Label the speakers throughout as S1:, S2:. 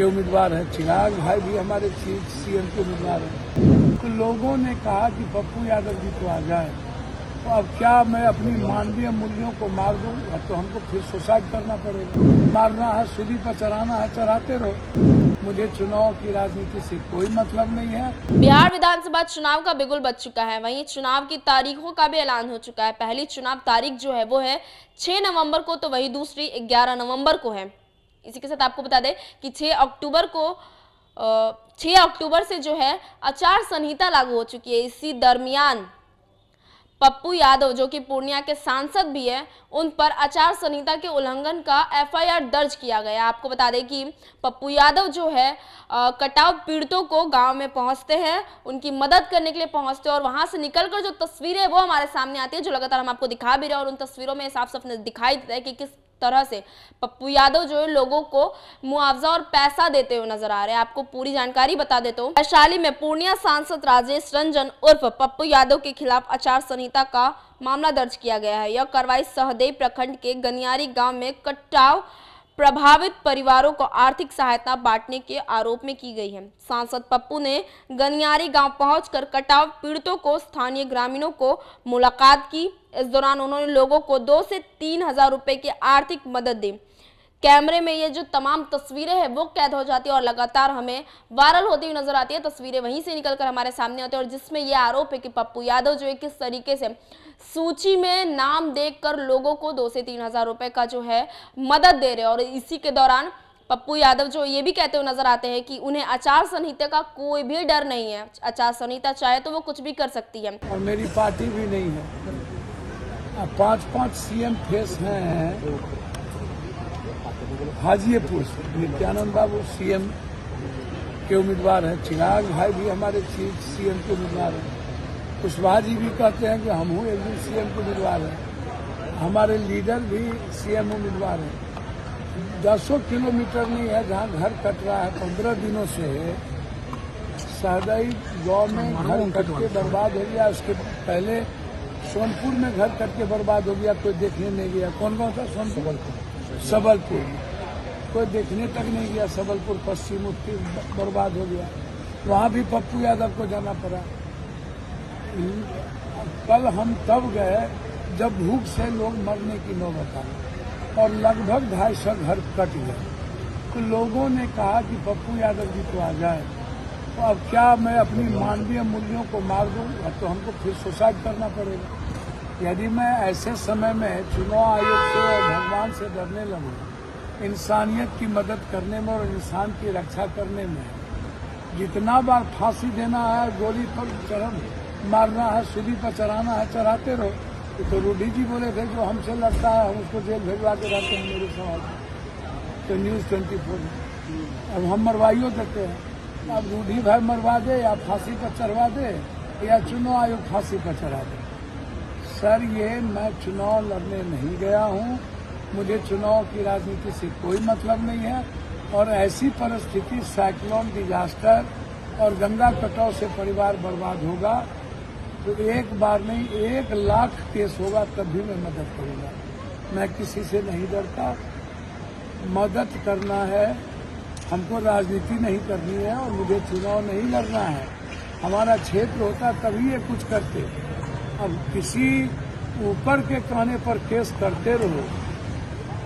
S1: के उम्मीदवार हैं, चिराग भाई भी हमारे सीएम के उम्मीदवार हैं। तो लोगों ने कहा कि पप्पू यादव जी तो आ जाए, तो अब क्या मैं अपनी मानवीय मूल्यों को मार दूं? अब तो हमको फिर सुसाइड करना पड़ेगा। मारना है, सूली पर चढ़ाना है, चढ़ाते रहो। मुझे चुनाव की राजनीति से कोई मतलब नहीं है।
S2: बिहार विधानसभा चुनाव का बिगुल बज चुका है, वहीं चुनाव की तारीखों का भी ऐलान हो चुका है। पहली चुनाव तारीख जो है वो है 6 नवंबर को, तो वही दूसरी 11 नवंबर को है। इसी के साथ आपको बता दें कि 6 अक्टूबर से जो है आचार संहिता लागू हो चुकी है। इसी दरमियान पप्पू यादव जो कि पूर्णिया के सांसद भी है, उन पर आचार संहिता के उल्लंघन का एफआईआर दर्ज किया गया। आपको बता दें कि पप्पू यादव जो है कटाव पीड़ितों को गांव में पहुंचते हैं, उनकी मदद करने के लिए पहुंचते हैं, और वहां से निकलकर जो तस्वीरें वो हमारे सामने आती है, जो लगातार हम आपको दिखा भी रहे हैं, और उन तस्वीरों में साफ साफ दिखाई देता है कि किस तरह से पप्पू यादव जो है लोगों को मुआवजा और पैसा देते हुए नजर आ रहे हैं। आपको पूरी जानकारी बता देता हूँ। वैशाली में पूर्णिया सांसद राजेश रंजन उर्फ पप्पू यादव के खिलाफ आचार संहिता का मामला दर्ज किया गया है। यह कार्रवाई सहदेव प्रखंड के गनियारी गांव में कटाव प्रभावित परिवारों को आर्थिक सहायता बांटने के आरोप में की गई है। सांसद पप्पू ने गनियारी गांव पहुंचकर कटाव पीड़ितों को स्थानीय ग्रामीणों को मुलाकात की। इस दौरान उन्होंने लोगों को 2 से 3 हजार रुपए की आर्थिक मदद दी। कैमरे में ये जो तमाम तस्वीरें हैं वो कैद हो जाती है और लगातार हमें वायरल होती हुई नजर आती है। तस्वीरें वहीं से निकलकर हमारे सामने आती है, और जिसमें ये आरोप है कि पप्पू यादव जो है किस तरीके से सूची में नाम देखकर लोगों को 2 से 3 हजार रुपए का जो है मदद दे रहे हैं। और इसी के दौरान पप्पू यादव जो ये भी कहते हुए नजर आते हैं कि उन्हें आचार संहिता का कोई भी डर नहीं है। आचार संहिता चाहे तो वो कुछ भी कर सकती है,
S1: और मेरी पार्टी भी नहीं है। 5-5 सीएम फेस हैं। हाजीपुर से नित्यानंद बाबू सीएम के उम्मीदवार हैं, चिराग भाई भी हमारे सीएम के उम्मीदवार हैं, कुशवाहा जी भी कहते हैं कि हम हूँ एक दिन सीएम के उम्मीदवार हैं, हमारे लीडर भी सीएम उम्मीदवार हैं। 10 किलोमीटर नहीं है जहाँ घर कट रहा है। 15 दिनों से सहदेव गाँव में घर कट के बर्बाद हो गया। उसके पहले सोनपुर में घर कट के बर्बाद हो गया, कोई देखने नहीं गया। कौन कौन सा? सोनपुर, सबलपुर, कोई देखने तक नहीं गया। सबलपुर पश्चिम उत्तर बर्बाद हो गया, वहाँ भी पप्पू यादव को जाना पड़ा। कल हम तब गए जब भूख से लोग मरने की नौबत आई और लगभग 250 घर कट गए। तो लोगों ने कहा कि पप्पू यादव जी तो आ जाए, तो अब क्या मैं अपनी मानवीय मूल्यों को मार दूं? अब तो हमको फिर सुसाइड करना पड़ेगा। यदि मैं ऐसे समय में चुनाव आयोग से और भगवान से डरने लगूं, इंसानियत की मदद करने में और इंसान की रक्षा करने में, जितना बार फांसी देना है, गोली पर मारना है, सूली पर चढ़ाना है, चढ़ाते रहो। तो रूडी जी बोले थे जो हमसे लड़ता है हम उसको जेल भिजवा के रहते हैं मेरे सवाल। तो न्यूज़ 24 में अब हम मरवाइयो देते हैं। अब रूडी भाई मरवा दे या फांसी पर चढ़वा दे या चुनाव आयोग फांसी पर चढ़ा दे। सर, ये मैं चुनाव लड़ने नहीं गया हूँ, मुझे चुनाव की राजनीति से कोई मतलब नहीं है। और ऐसी परिस्थिति, साइक्लोन, डिजास्टर और गंगा कटाव से परिवार बर्बाद होगा तो एक बार नहीं 1 लाख केस होगा तब भी मैं मदद करूँगा। मैं किसी से नहीं डरता। मदद करना है, हमको राजनीति नहीं करनी है और मुझे चुनाव नहीं लड़ना है। हमारा क्षेत्र होता तभी ये कुछ करते। अब किसी ऊपर के कहने पर केस करते रहो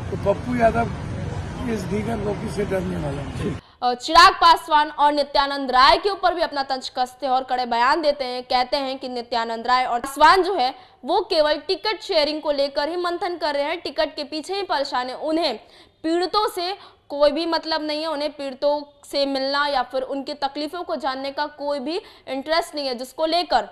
S1: तो पप्पू यादव इस दीगर लोगों से डरने वाला है।
S2: चिराग पासवान और नित्यानंद राय के ऊपर भी अपना तंज कसते हैं और कड़े बयान देते हैं। कहते हैं कि नित्यानंद राय और पासवान जो है वो केवल टिकट शेयरिंग को लेकर ही मंथन कर रहे हैं, टिकट के पीछे ही परेशान है। उन्हें पीड़ितों से कोई भी मतलब नहीं है, उन्हें पीड़ितों से मिलना या फिर उनकी तकलीफों को जानने का कोई भी इंटरेस्ट नहीं है, जिसको लेकर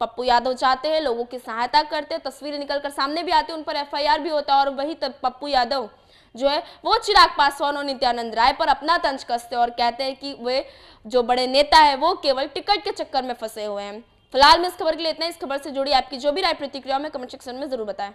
S2: पप्पू यादव चाहते हैं लोगों की सहायता करते हैं। तस्वीरें निकलकर सामने भी आती है, उन पर एफआईआर भी होता है, और वही तब पप्पू यादव जो है वो चिराग पासवान और नित्यानंद राय पर अपना तंज कसते हैं और कहते हैं कि वे जो बड़े नेता है वो केवल टिकट के चक्कर में फंसे हुए हैं। फिलहाल में इस खबर के लिए इतना ही। इस खबर से जुड़ी आपकी जो भी राय प्रतिक्रिया में कमेंट सेक्शन में जरूर बताएं।